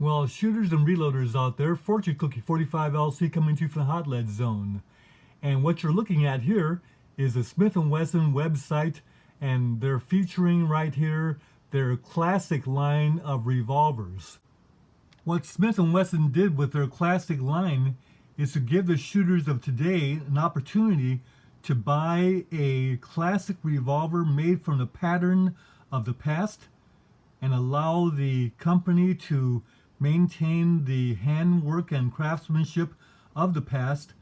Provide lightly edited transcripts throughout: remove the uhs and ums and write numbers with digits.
Well, shooters and reloaders out there, Fortune Cookie 45LC coming to you from the Hot Lead Zone. And what you're looking at here is the Smith & Wesson website, and they're featuring right here their classic line of revolvers. What Smith & Wesson did with their classic line is to give the shooters of today an opportunity to buy a classic revolver made from the pattern of the past and allow the company to maintain the handwork and craftsmanship of the past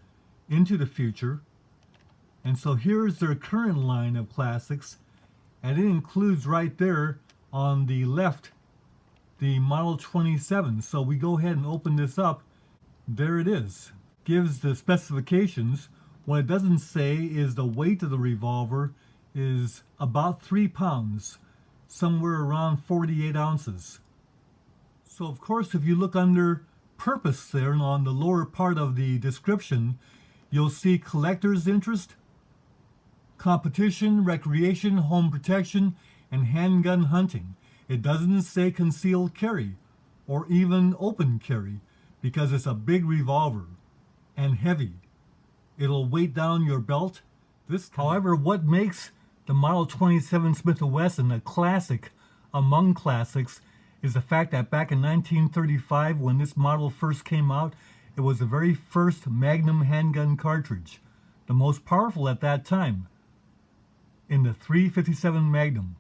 into the future. And so here's their current line of classics, and it includes right there on the left the model 27. So we go ahead and open this up. There it is. Gives the specifications. What it doesn't say is the weight of the revolver is about 3 pounds, somewhere around 48 ounces. So of course, if you look under purpose there and on the lower part of the description, you'll see collector's interest, competition, recreation, home protection, and handgun hunting. It doesn't say concealed carry or even open carry because it's a big revolver and heavy. It'll weight down your belt. However, what makes the Model 27 Smith & Wesson a classic among classics is the fact that back in 1935, when this model first came out, it was the very first Magnum handgun cartridge, the most powerful at that time, in the .357 Magnum.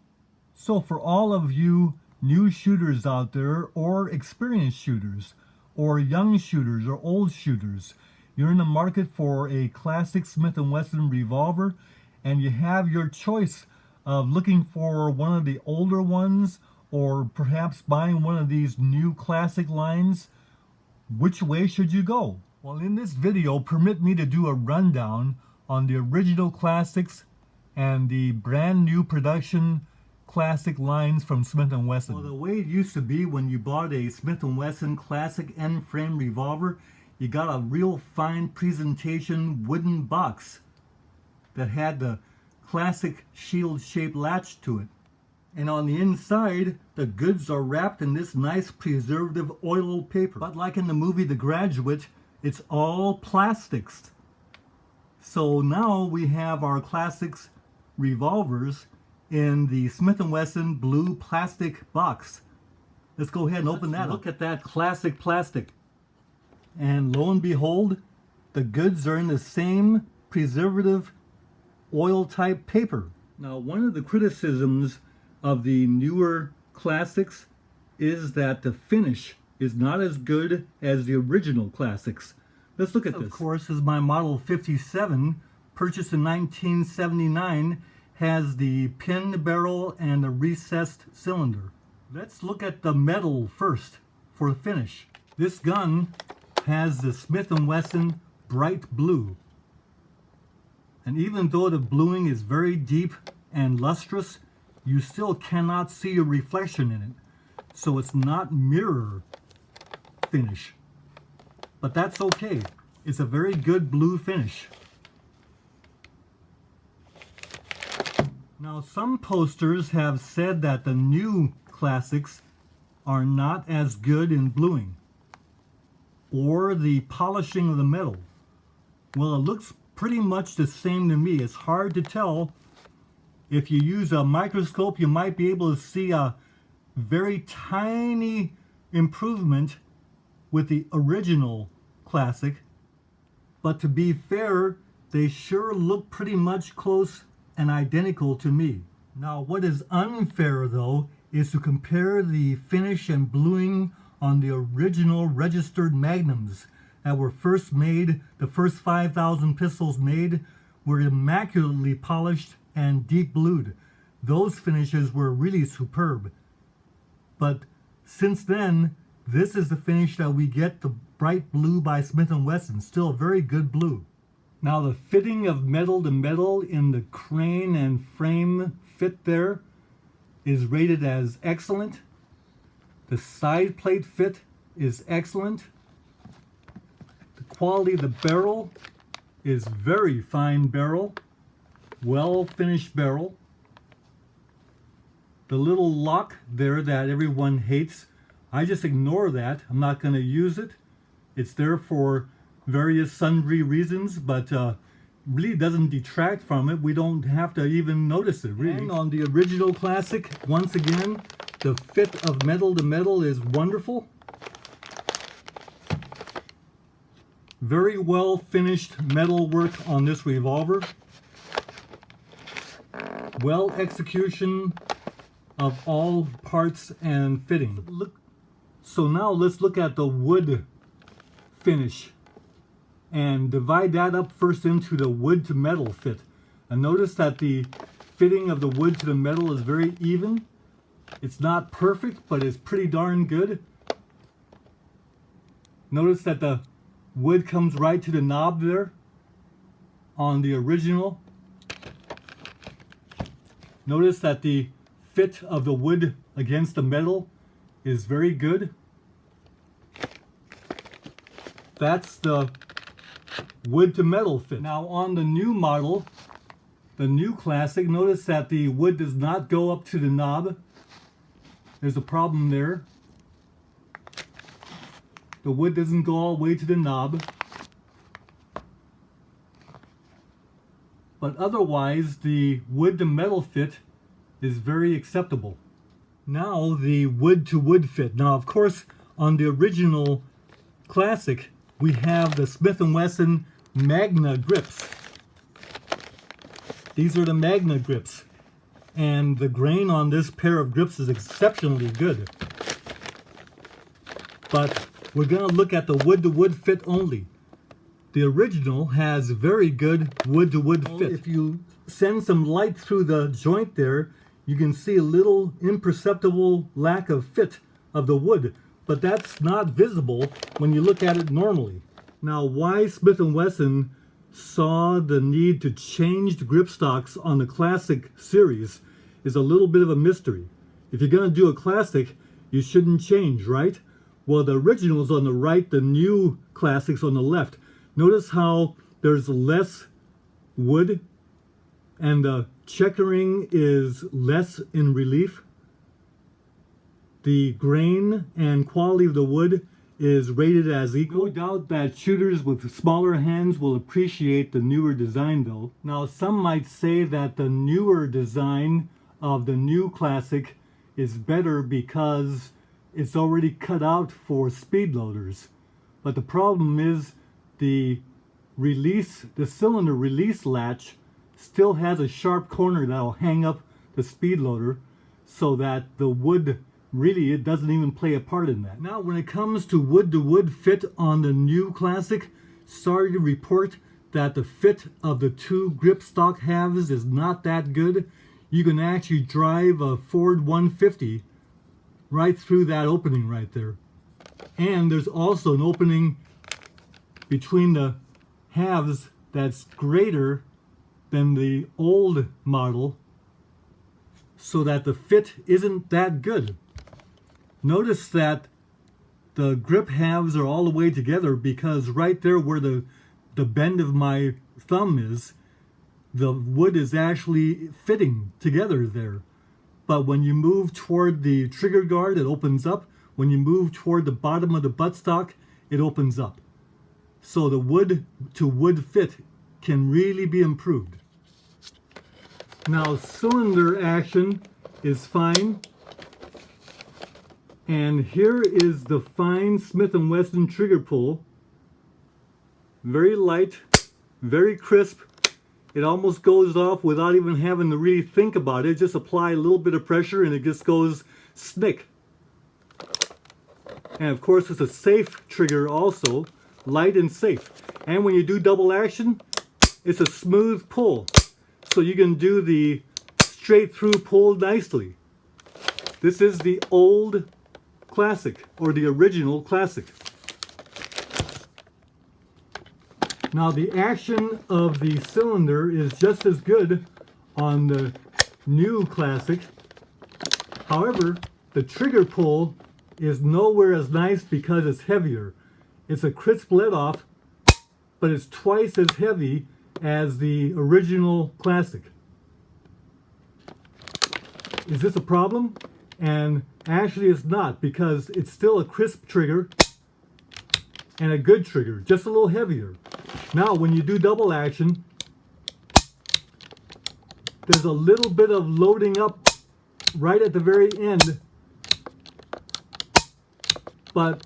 So for all of you new shooters out there, or experienced shooters, or young shooters, or old shooters, you're in the market for a classic Smith & Wesson revolver, and you have your choice of looking for one of the older ones, or perhaps buying one of these new classic lines. Which way should you go? Well, in this video, permit me to do a rundown on the original classics and the brand new production classic lines from Smith & Wesson. Well, the way it used to be when you bought a Smith & Wesson classic end-frame revolver, you got a real fine presentation wooden box that had the classic shield-shaped latch to it. And on the inside, the goods are wrapped in this nice preservative oil paper. But like in the movie The Graduate, it's all plastics. So now we have our classics revolvers in the Smith & Wesson blue plastic box. Let's go ahead and open that up. Look at that classic plastic. And lo and behold, the goods are in the same preservative oil type paper. Now, one of the criticisms of the newer classics is that the finish is not as good as the original classics. Let's look at this. Of course, is my Model 57, purchased in 1979, has the pin barrel and the recessed cylinder. Let's look at the metal first for the finish. This gun has the Smith & Wesson bright blue. And even though the bluing is very deep and lustrous, you still cannot see a reflection in it. So it's not mirror finish. But that's okay. It's a very good blue finish. Now, some posters have said that the new classics are not as good in bluing or the polishing of the metal. Well, it looks pretty much the same to me. It's hard to tell. If you use a microscope, you might be able to see a very tiny improvement with the original classic. But to be fair, they sure look pretty much close and identical to me. Now, what is unfair though is to compare the finish and bluing on the original registered Magnums that were first made. The first 5,000 pistols made were immaculately polished and deep blued. Those finishes were really superb. But since then, this is the finish that we get, the bright blue by Smith & Wesson. Still a very good blue. Now, the fitting of metal to metal in the crane and frame fit there is rated as excellent. The side plate fit is excellent. The quality of the barrel is very fine barrel, well finished barrel. The little lock there that everyone hates I just ignore that. I'm not going to use it. It's there for various sundry reasons, but really doesn't detract from it. We don't have to even notice it, really. And on the original Classic, once again, the fit of metal to metal is wonderful. Very well finished metal work on this revolver. Well execution of all parts and fitting. So now let's look at the wood finish and divide that up first into the wood to metal fit. And notice that the fitting of the wood to the metal is very even. It's not perfect, but it's pretty darn good. Notice that the wood comes right to the knob there on the original. Notice that the fit of the wood against the metal is very good. That's the wood to metal fit. Now on the new model, the new Classic, notice that the wood does not go up to the knob. There's a problem there. The wood doesn't go all the way to the knob. But otherwise, the wood to metal fit is very acceptable. Now the wood to wood fit. Now of course on the original Classic we have the Smith & Wesson Magnum grips. These are the Magnum grips. And the grain on this pair of grips is exceptionally good. But we're going to look at the wood to wood fit only. The original has very good wood to wood fit. If you send some light through the joint there, you can see a little imperceptible lack of fit of the wood, but that's not visible when you look at it normally. Now, why Smith & Wesson saw the need to change the grip stocks on the Classic series is a little bit of a mystery. If you're going to do a Classic, you shouldn't change, right? Well, the original's on the right, the new Classic's on the left. Notice how there's less wood and the checkering is less in relief. The grain and quality of the wood is rated as equal. No doubt that shooters with smaller hands will appreciate the newer design though. Now some might say that the newer design of the new Classic is better because it's already cut out for speed loaders. But the problem is the cylinder release latch still has a sharp corner that'll hang up the speed loader so that the wood really, it doesn't even play a part in that. Now when it comes to wood to wood fit on the new Classic, sorry to report that the fit of the two grip stock halves is not that good. You can actually drive a Ford 150 right through that opening right there. And there's also an opening between the halves that's greater than the old model, so that the fit isn't that good. Notice that the grip halves are all the way together because right there where the bend of my thumb is, the wood is actually fitting together there. But when you move toward the trigger guard, it opens up. When you move toward the bottom of the buttstock, it opens up. So the wood to wood fit can really be improved. Now cylinder action is fine. And here is the fine Smith & Wesson trigger pull. Very light, very crisp. It almost goes off without even having to really think about it. Just apply a little bit of pressure and it just goes snick. And of course it's a safe trigger also, light and safe. And when you do double action, it's a smooth pull. So you can do the straight through pull nicely. This is the old Classic, or the original Classic. Now the action of the cylinder is just as good on the new Classic. However, the trigger pull is nowhere as nice because it's heavier. It's a crisp let off, but it's twice as heavy as the original Classic. Is this a problem? And Actually, it's not, because it's still a crisp trigger and a good trigger, just a little heavier. Now, when you do double action, there's a little bit of loading up right at the very end, but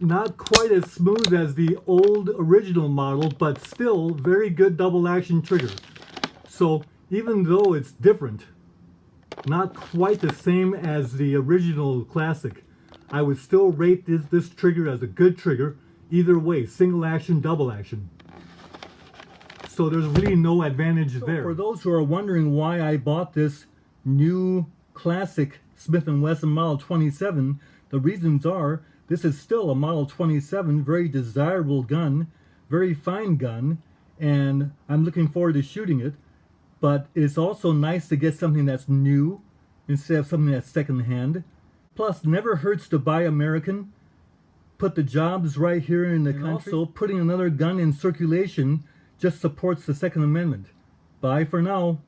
not quite as smooth as the old original model, but still very good double action trigger. So even though it's different, not quite the same as the original Classic, I would still rate this trigger as a good trigger, either way, single action, double action. So there's really no advantage there. For those who are wondering why I bought this new Classic Smith & Wesson Model 27, the reasons are, this is still a Model 27, very desirable gun, very fine gun, and I'm looking forward to shooting it. But it's also nice to get something that's new instead of something that's secondhand. Plus, never hurts to buy American. Put the jobs right here in the country. Also, putting another gun in circulation just supports the Second Amendment. Bye for now.